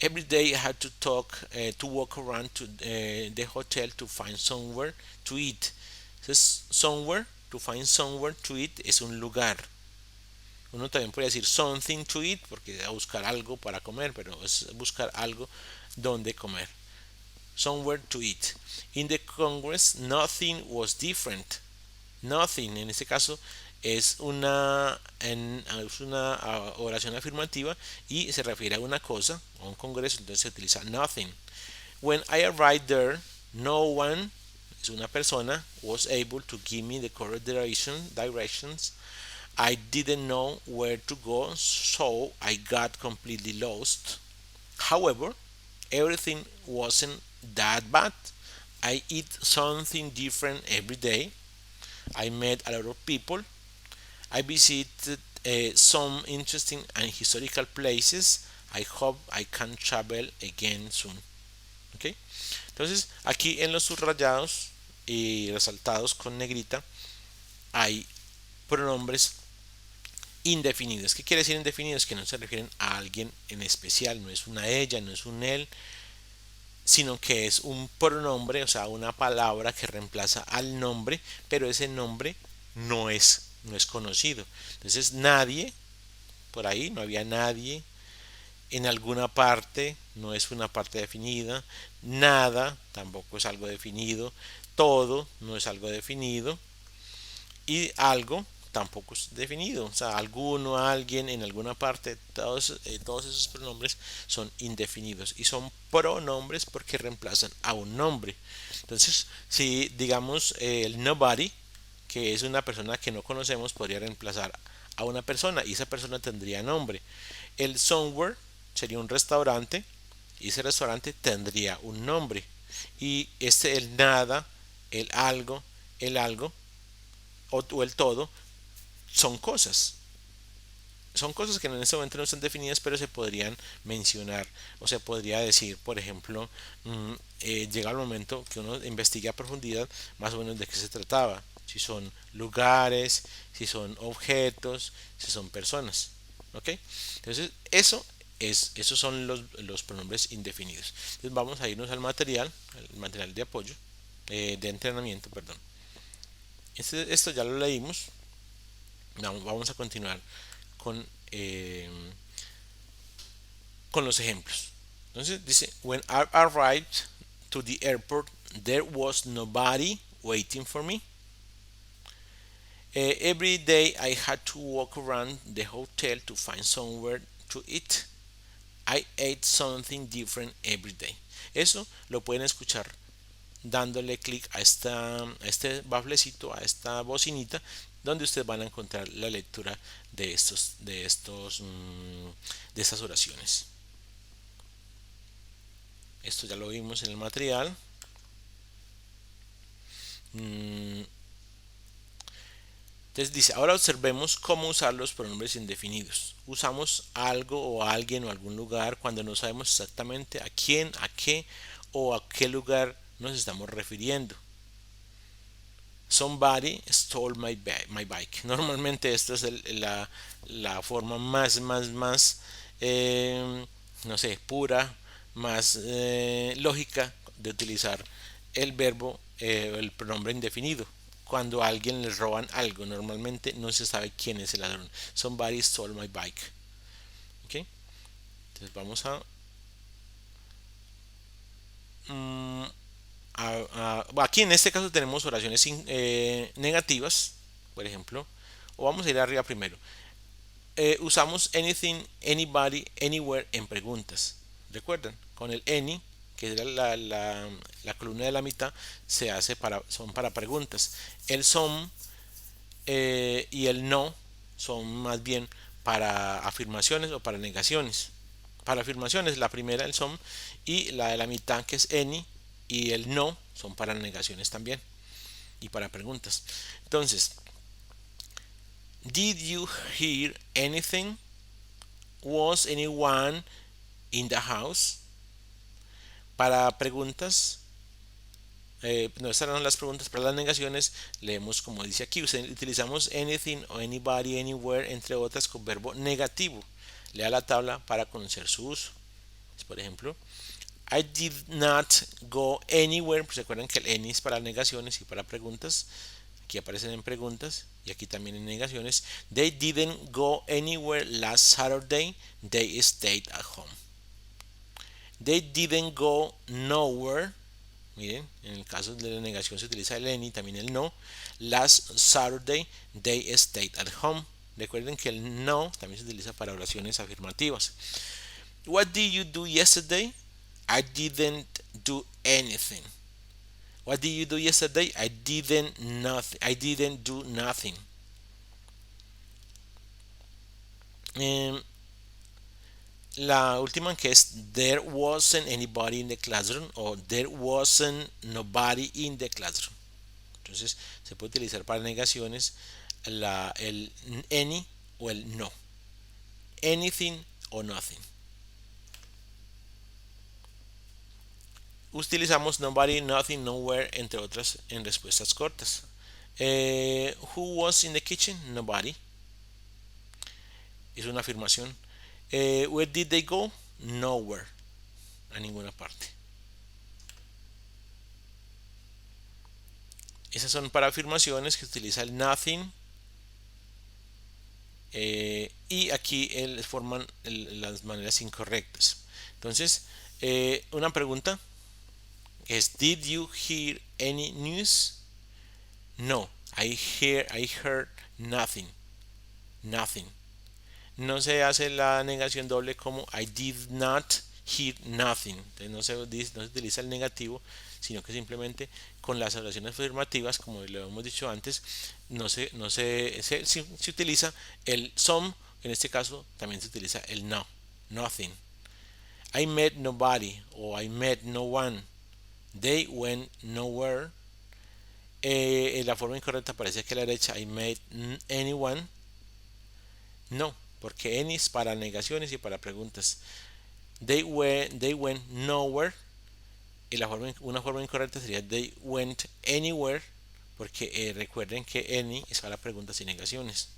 Every day I had to walk around to the hotel to find somewhere to eat. Entonces, somewhere, to find somewhere to eat es un lugar. Uno también puede decir something to eat porque es buscar algo para comer, pero es buscar algo donde comer. Somewhere to eat. In the Congress, nothing was different. Nothing, en este caso, es una oración afirmativa y se refiere a una cosa, a un congreso, entonces se utiliza nothing. When I arrived there, no one, es una persona, was able to give me the correct directions. I didn't know where to go, so I got completely lost. However, everything wasn't that bad. I eat something different every day. I met a lot of people. I visited some interesting and historical places. I hope I can travel again soon. ¿Okay? Entonces, aquí en los subrayados y resaltados con negrita hay pronombres indefinidos. ¿Qué quiere decir indefinidos? Que no se refieren a alguien en especial, no es una ella, no es un él, sino que es un pronombre, o sea, una palabra que reemplaza al nombre, pero ese nombre no es conocido. Entonces nadie, por ahí no había nadie, en alguna parte no es una parte definida, nada tampoco es algo definido, todo no es algo definido, y algo tampoco es definido, o sea, alguno, alguien, en alguna parte, todos esos pronombres son indefinidos y son pronombres porque reemplazan a un nombre. Entonces, si digamos el nobody, que es una persona que no conocemos, podría reemplazar a una persona y esa persona tendría nombre. El somewhere sería un restaurante y ese restaurante tendría un nombre. Y el nada, el algo o el todo son cosas. Son cosas que en este momento no están definidas, pero se podrían mencionar o se podría decir, por ejemplo, llega el momento que uno investigue a profundidad más o menos de qué se trataba, si son lugares, si son objetos, si son personas. ¿Ok? Entonces, eso Esos son los pronombres indefinidos. Entonces vamos a irnos al material de apoyo, de entrenamiento, perdón. Esto ya lo leímos. Vamos a continuar con, eh, con los ejemplos. Entonces dice, when I arrived to the airport, there was nobody waiting for me. Every day I had to walk around the hotel to find somewhere to eat. I ate something different every day. Eso lo pueden escuchar dándole clic a este baflecito, a esta bocinita, donde ustedes van a encontrar la lectura de estas oraciones. Esto ya lo vimos en el material. Entonces dice, ahora observemos cómo usar los pronombres indefinidos. Usamos algo o alguien o algún lugar cuando no sabemos exactamente a quién, a qué o a qué lugar nos estamos refiriendo. Somebody stole my bike. Normalmente esta es la forma más no sé, pura, más lógica de utilizar el verbo, el pronombre indefinido. Cuando a alguien le roban algo, normalmente no se sabe quién es el ladrón. Somebody stole my bike. ¿Ok? Entonces vamos mm, aquí en este caso tenemos oraciones negativas, por ejemplo, o vamos a ir arriba primero. Usamos anything, anybody, anywhere en preguntas. ¿Recuerdan? Con el any, que es la columna de la mitad, son para preguntas. El some y el no son más bien para afirmaciones o para negaciones. Para afirmaciones, la primera, el some, y la de la mitad, que es any, y el no, son para negaciones también, y para preguntas. Entonces, did you hear anything? Was anyone in the house? Para preguntas, no, estas eran las preguntas. Para las negaciones, leemos como dice aquí. Utilizamos anything o anybody, anywhere, entre otras, con verbo negativo. Lea la tabla para conocer su uso. Por ejemplo, I did not go anywhere. Pues recuerden que el any es para negaciones y para preguntas. Aquí aparecen en preguntas y aquí también en negaciones. They didn't go anywhere last Saturday. They stayed at home. They didn't go nowhere. Miren, en el caso de la negación se utiliza el any, también el no. Last Saturday, they stayed at home. Recuerden que el no también se utiliza para oraciones afirmativas. What did you do yesterday? I didn't do anything. What did you do yesterday? I didn't do nothing. La última, que es there wasn't anybody in the classroom, o there wasn't nobody in the classroom. Entonces se puede utilizar para negaciones el any o el no. Anything o nothing. Utilizamos nobody, nothing, nowhere, entre otras, en respuestas cortas. Who was in the kitchen? Nobody. Es una afirmación. Where did they go? Nowhere. A ninguna parte. Esas son para afirmaciones que utiliza el nothing. Y aquí forman las maneras incorrectas. Entonces, una pregunta es: Did you hear any news? No, I heard nothing. Nothing. No se hace la negación doble como I did not hear nothing. Entonces no se utiliza el negativo, sino que simplemente con las oraciones afirmativas, como lo hemos dicho antes, se utiliza el some. En este caso también se utiliza el no, nothing. I met nobody o I met no one. They went nowhere. En la forma incorrecta aparece aquí a la derecha: I met anyone. No, porque any es para negaciones y para preguntas. They went nowhere. Y una forma incorrecta sería they went anywhere, porque recuerden que any es para preguntas y negaciones.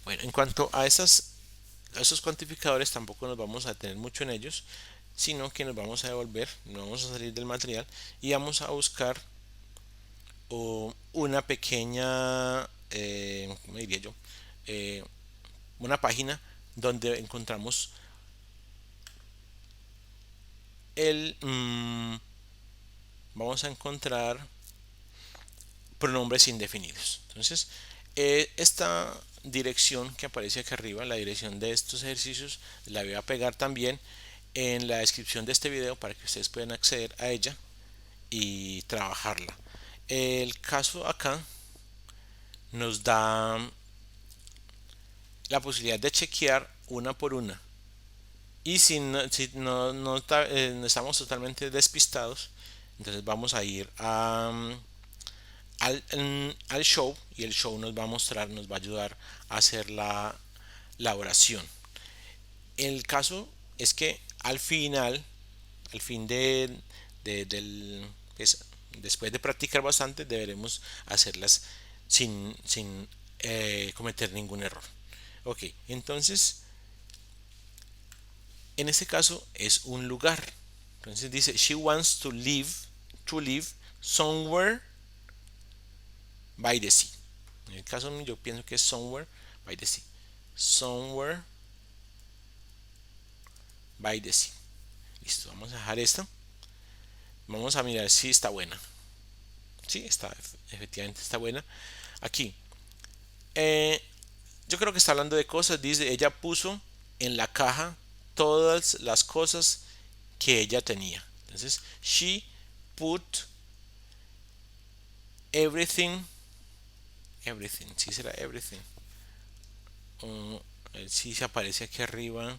Bueno, en cuanto a estas esos cuantificadores tampoco nos vamos a tener mucho en ellos, sino que nos vamos a devolver, nos vamos a salir del material y vamos a buscar una pequeña, ¿cómo diría yo? Eh, una página donde encontramos el, vamos a encontrar pronombres indefinidos. Entonces, esta dirección que aparece aquí arriba, la dirección de estos ejercicios, la voy a pegar también en la descripción de este video para que ustedes puedan acceder a ella y trabajarla. El caso acá nos da la posibilidad de chequear una por una. Y si no estamos totalmente despistados, entonces vamos a ir al show, y el show nos va a mostrar, nos va a ayudar a hacer la oración. El caso es que al fin del, pues, después de practicar bastante, deberemos hacerlas sin cometer ningún error. Ok, entonces en este caso es un lugar. Entonces dice, she wants to live somewhere by the sea. En el caso mío, yo pienso que es somewhere by the sea. Somewhere by the sea. Listo, vamos a dejar esto. Vamos a mirar si está buena. Sí, efectivamente está buena. Aquí, eh, yo creo que está hablando de cosas. Dice, ella puso en la caja todas las cosas que ella tenía. Entonces, she put everything, sí será everything. Sí se aparece aquí arriba.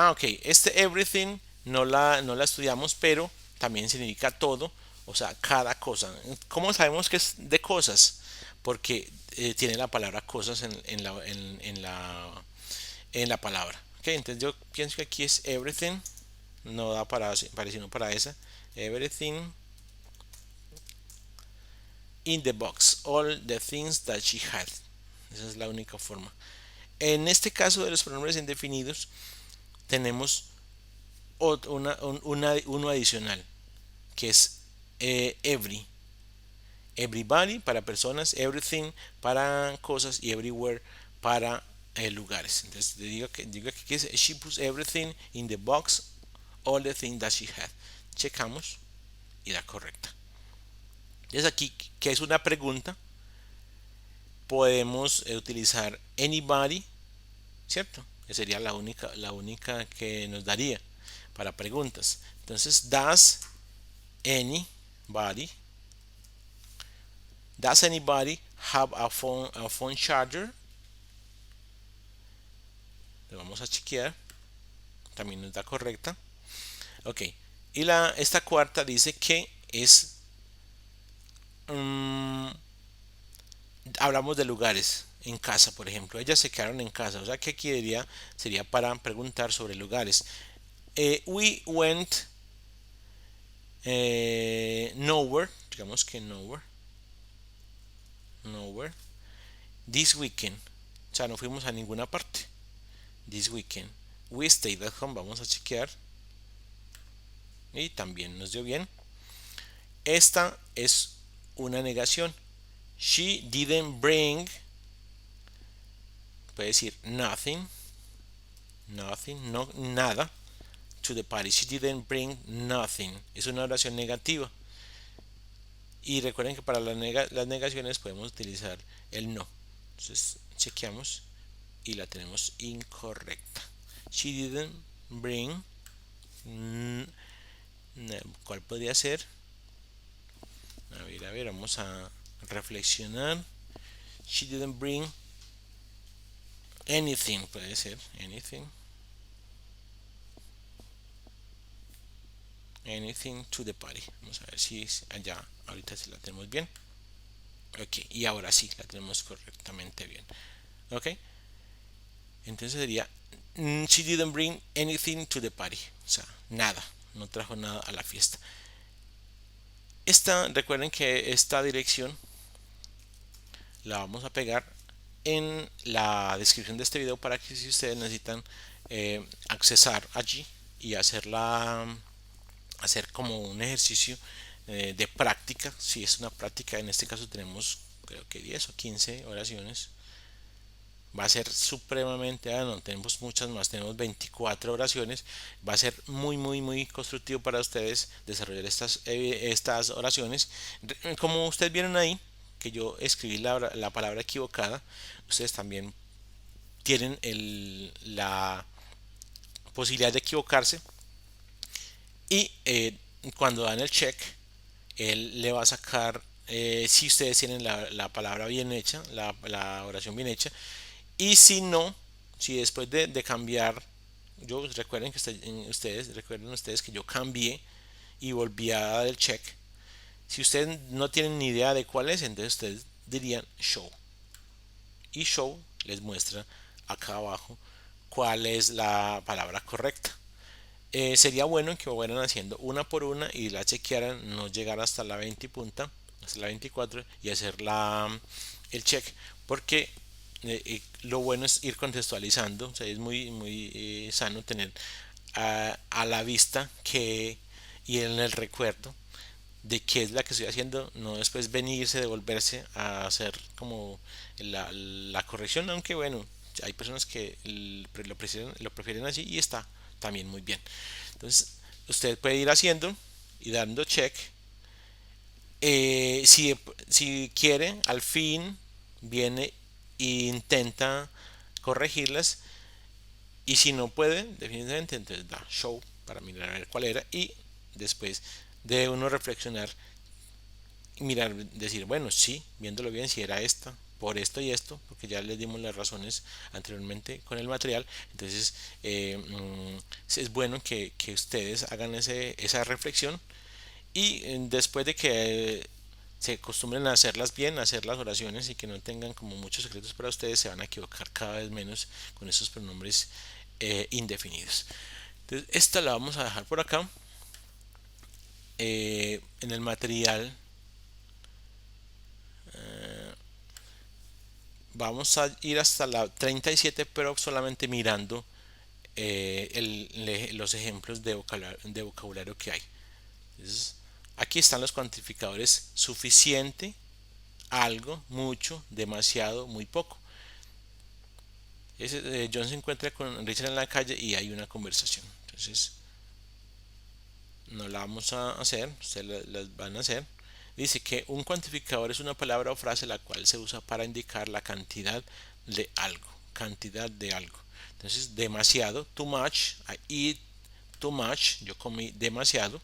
Ok, este everything no la estudiamos, pero también significa todo, o sea, cada cosa. ¿Cómo sabemos que es de cosas? Porque tiene la palabra cosas en la palabra. Ok, entonces yo pienso que aquí es everything, no da para sino para esa. Everything in the box, all the things that she had. Esa es la única forma. En este caso de los pronombres indefinidos, tenemos uno adicional, que es everybody para personas, everything para cosas y everywhere para lugares. Entonces digo que es she puts everything in the box, all the things that she had. Checamos y da correcta. Entonces aquí, que es una pregunta, podemos utilizar anybody, ¿cierto? Que sería la única que nos daría para preguntas. Entonces, anybody, does anybody have a phone charger? Le vamos a chequear. También nos da correcta. Ok. Y esta cuarta dice que es hablamos de lugares en casa, por ejemplo. Ellas se quedaron en casa. O sea que aquí sería para preguntar sobre lugares. We went nowhere. Digamos que nowhere. Nowhere. This weekend. O sea, no fuimos a ninguna parte. This weekend. We stayed at home. Vamos a chequear. Y también nos dio bien. Esta es una negación. She didn't bring. Puede decir nothing. Nothing. No, nada. To the party. She didn't bring nothing. Es una oración negativa. Y recuerden que para las negaciones podemos utilizar el no. Entonces chequeamos y la tenemos incorrecta. She didn't bring. ¿Cuál podría ser? A ver, vamos a reflexionar. She didn't bring anything, puede ser. Anything to the party. Vamos a ver si allá ahorita sí la tenemos bien. Ok, y ahora sí la tenemos correctamente bien. Ok, entonces sería she didn't bring anything to the party. O sea, nada, no trajo nada a la fiesta. Recuerden que esta dirección la vamos a pegar en la descripción de este video para que si ustedes necesitan accesar allí y hacer como un ejercicio de práctica. Si es una práctica, en este caso tenemos creo que 10 o 15 oraciones. Va a ser supremamente, no, tenemos muchas más, tenemos 24 oraciones. Va a ser muy constructivo para ustedes desarrollar estas oraciones. Como ustedes vieron ahí, que yo escribí la palabra equivocada, ustedes también tienen la posibilidad de equivocarse y cuando dan el check, él le va a sacar, si ustedes tienen la palabra bien hecha, la oración bien hecha, y si no, si después de cambiar, recuerden que ustedes que yo cambié y volví a dar el check. Si ustedes no tienen ni idea de cuál es, entonces ustedes dirían show. Y show les muestra acá abajo cuál es la palabra correcta. Sería bueno que fueran haciendo una por una y la chequearan, no llegar hasta la 20 punta, hasta la 24 y hacer el check, porque lo bueno es ir contextualizando. O sea, es muy sano tener a la vista y en el recuerdo de qué es la que estoy haciendo, no después venirse, devolverse a hacer como la corrección, aunque bueno, hay personas que lo prefieren así y está también muy bien. Entonces, usted puede ir haciendo y dando check. Si quiere, al fin viene e intenta corregirlas. Y si no puede, definitivamente, entonces da show para mirar a ver cuál era. Y después de uno reflexionar y mirar, decir, bueno, sí, viéndolo bien, si era esta, por esto y esto, porque ya les dimos las razones anteriormente con el material. Entonces es bueno que ustedes hagan esa reflexión y después de que se acostumbren a hacerlas bien, a hacer las oraciones y que no tengan como muchos secretos para ustedes, se van a equivocar cada vez menos con esos pronombres indefinidos. Entonces esta la vamos a dejar por acá. En el material vamos a ir hasta la 37, pero solamente mirando los ejemplos de vocabulario que hay. Entonces, aquí están los cuantificadores: suficiente, algo, mucho, demasiado, muy poco. John se encuentra con Richard en la calle y hay una conversación. Entonces, no la vamos a hacer, ustedes las van a hacer. Dice que un cuantificador es una palabra o frase la cual se usa para indicar la cantidad de algo. Cantidad de algo. Entonces, demasiado, too much, I eat too much, yo comí demasiado.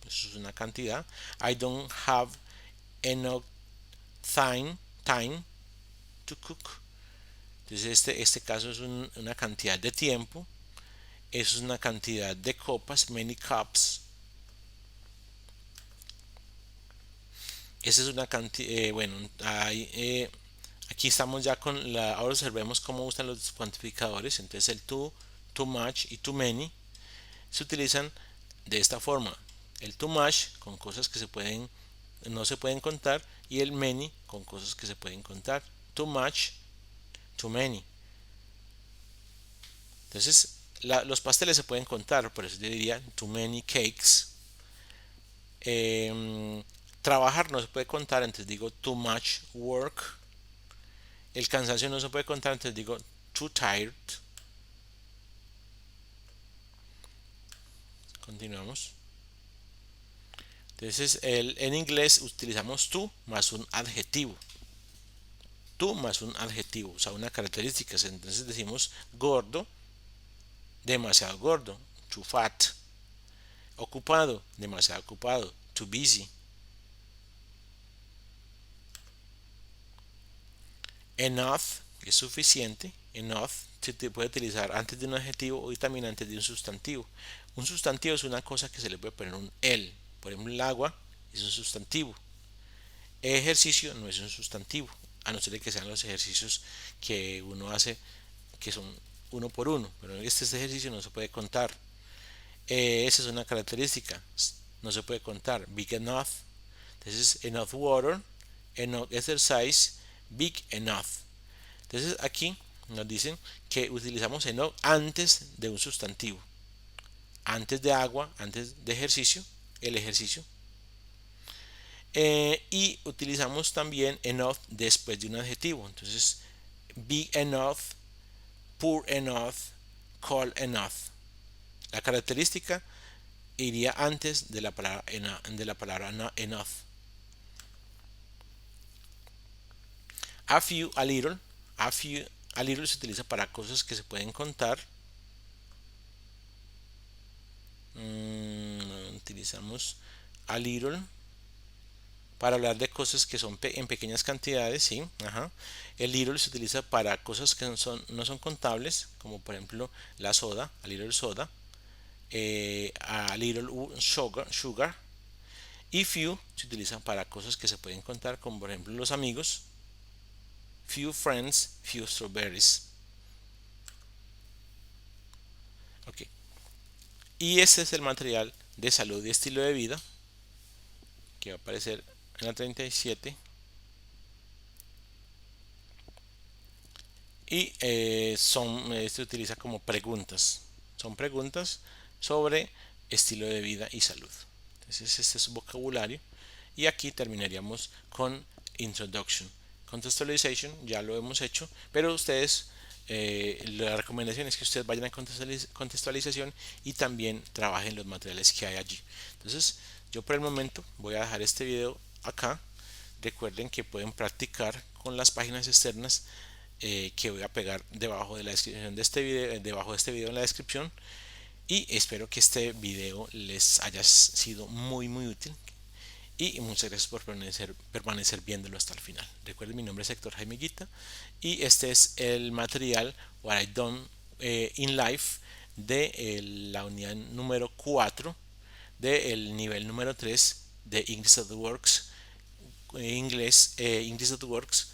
Eso es una cantidad. I don't have enough time to cook. Entonces, este caso es una cantidad de tiempo. Eso es una cantidad de copas, many cups. Esa es una cantidad, bueno, aquí estamos ya con ahora observemos cómo usan los cuantificadores. Entonces el too much y too many se utilizan de esta forma. El too much con cosas que no se pueden contar, y el many con cosas que se pueden contar. Too much, too many. Entonces los pasteles se pueden contar, por eso yo diría too many cakes. Trabajar no se puede contar, entonces digo too much work. El cansancio no se puede contar, entonces digo too tired. Continuamos. Entonces en inglés utilizamos to más un adjetivo. To más un adjetivo, o sea, una característica. Entonces decimos gordo, demasiado gordo, too fat. Ocupado, demasiado ocupado, too busy. Enough, es suficiente. Enough se puede utilizar antes de un adjetivo y también antes de un sustantivo. Un sustantivo es una cosa que se le puede poner un el. Por ejemplo, el agua es un sustantivo. Ejercicio no es un sustantivo, a no ser que sean los ejercicios que uno hace, que son uno por uno, pero este ejercicio no se puede contar. Esa es una característica, no se puede contar. Big enough, entonces enough water, enough exercise, big enough. Entonces aquí nos dicen que utilizamos enough antes de un sustantivo, antes de agua, antes de ejercicio, el ejercicio. Y utilizamos también enough después de un adjetivo. Entonces, big enough, poor enough, cold enough. La característica iría antes de la palabra enough. A few, a little. A few, a little se utiliza para cosas que se pueden contar. Utilizamos a little para hablar de cosas que son en pequeñas cantidades, ¿sí? Ajá. El little se utiliza para cosas que no son contables, como por ejemplo la soda, a little soda, a little sugar. Y few se utiliza para cosas que se pueden contar, como por ejemplo los amigos, few friends, few strawberries. Ok. Y este es el material de salud y estilo de vida que va a aparecer en la 37. Y se utiliza como preguntas. Son preguntas sobre estilo de vida y salud. Entonces este es su vocabulario. Y aquí terminaríamos con Introduction. Contextualization ya lo hemos hecho, pero ustedes, la recomendación es que ustedes vayan a contextualización y también trabajen los materiales que hay allí. Entonces yo por el momento voy a dejar este video acá. Recuerden que pueden practicar con las páginas externas que voy a pegar debajo de la descripción de este video, debajo de este video en la descripción. Y espero que este video les haya sido muy útil. Y muchas gracias por permanecer viéndolo hasta el final. Recuerden, mi nombre es Héctor Jaime Guita y este es el material What I Done in Life de la unidad número 4 del nivel número 3 de English at Works, English at Works,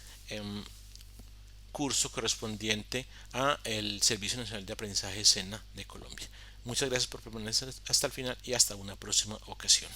curso correspondiente a el Servicio Nacional de Aprendizaje SENA de Colombia. Muchas gracias por permanecer hasta el final y hasta una próxima ocasión.